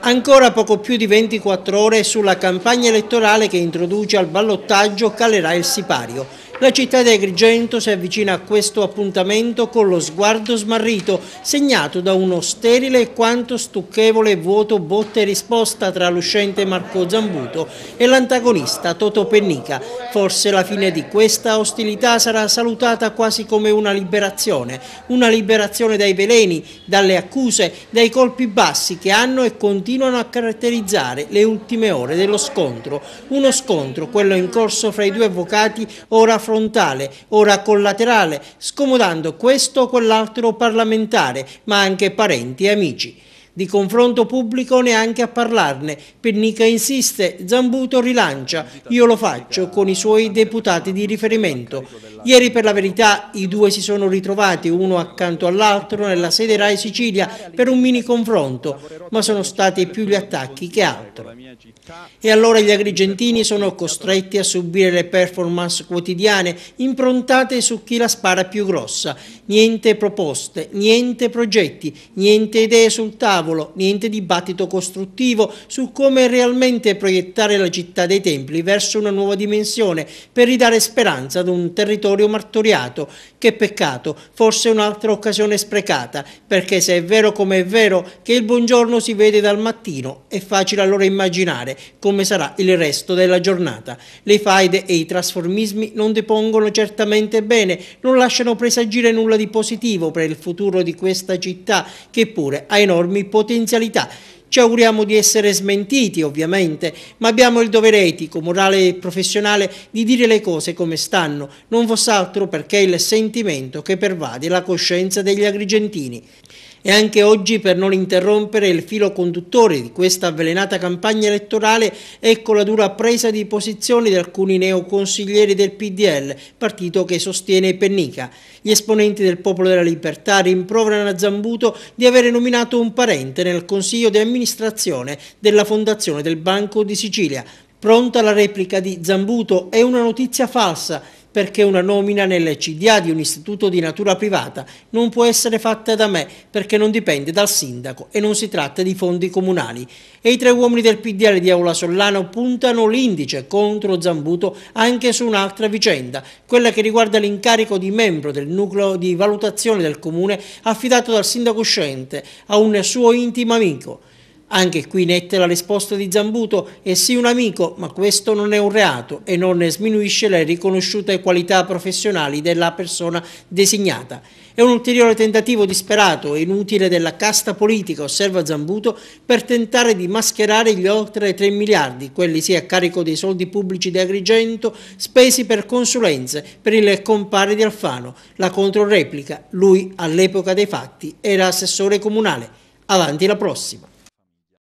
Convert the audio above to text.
Ancora poco più di 24 ore sulla campagna elettorale che introduce al ballottaggio calerà il sipario. La città di Agrigento si avvicina a questo appuntamento con lo sguardo smarrito, segnato da uno sterile e quanto stucchevole vuoto botta e risposta tra l'uscente Marco Zambuto e l'antagonista Toto Pennica. Forse la fine di questa ostilità sarà salutata quasi come una liberazione dai veleni, dalle accuse, dai colpi bassi che hanno e continuano a caratterizzare le ultime ore dello scontro. Uno scontro, quello in corso fra i due avvocati, ora frontale, ora collaterale, scomodando questo o quell'altro parlamentare, ma anche parenti e amici. Di confronto pubblico neanche a parlarne. Pennica insiste, Zambuto rilancia, io lo faccio con i suoi deputati di riferimento. Ieri per la verità i due si sono ritrovati uno accanto all'altro nella sede Rai Sicilia per un mini confronto, ma sono stati più gli attacchi che altro. E allora gli agrigentini sono costretti a subire le performance quotidiane improntate su chi la spara più grossa. Niente proposte, niente progetti, niente idee sul tavolo, niente dibattito costruttivo su come realmente proiettare la città dei templi verso una nuova dimensione per ridare speranza ad un territorio martoriato. Che peccato, forse un'altra occasione sprecata, perché se è vero come è vero che il buongiorno si vede dal mattino, è facile allora immaginare come sarà il resto della giornata. Le faide e i trasformismi non depongono certamente bene, non lasciano presagire nulla di positivo per il futuro di questa città che pure ha enormi potenzialità. Ci auguriamo di essere smentiti, ovviamente, ma abbiamo il dovere etico, morale e professionale di dire le cose come stanno, non fosse altro perché è il sentimento che pervade la coscienza degli agrigentini. E anche oggi, per non interrompere il filo conduttore di questa avvelenata campagna elettorale, ecco la dura presa di posizione di alcuni neoconsiglieri del PDL, partito che sostiene Pennica. Gli esponenti del Popolo della Libertà rimproverano a Zambuto di avere nominato un parente nel consiglio di amministrazione della Fondazione del Banco di Sicilia. Pronta la replica di Zambuto: è una notizia falsa, perché una nomina nel CDA di un istituto di natura privata non può essere fatta da me, perché non dipende dal sindaco e non si tratta di fondi comunali. E i tre uomini del PDL di Aula Sollano puntano l'indice contro Zambuto anche su un'altra vicenda, quella che riguarda l'incarico di membro del nucleo di valutazione del comune affidato dal sindaco uscente a un suo intimo amico. Anche qui netta la risposta di Zambuto: è sì un amico, ma questo non è un reato e non sminuisce le riconosciute qualità professionali della persona designata. È un ulteriore tentativo disperato e inutile della casta politica, osserva Zambuto, per tentare di mascherare gli oltre 3 miliardi, quelli sì a carico dei soldi pubblici di Agrigento, spesi per consulenze per il compare di Alfano. La controreplica: lui all'epoca dei fatti era assessore comunale. Avanti la prossima.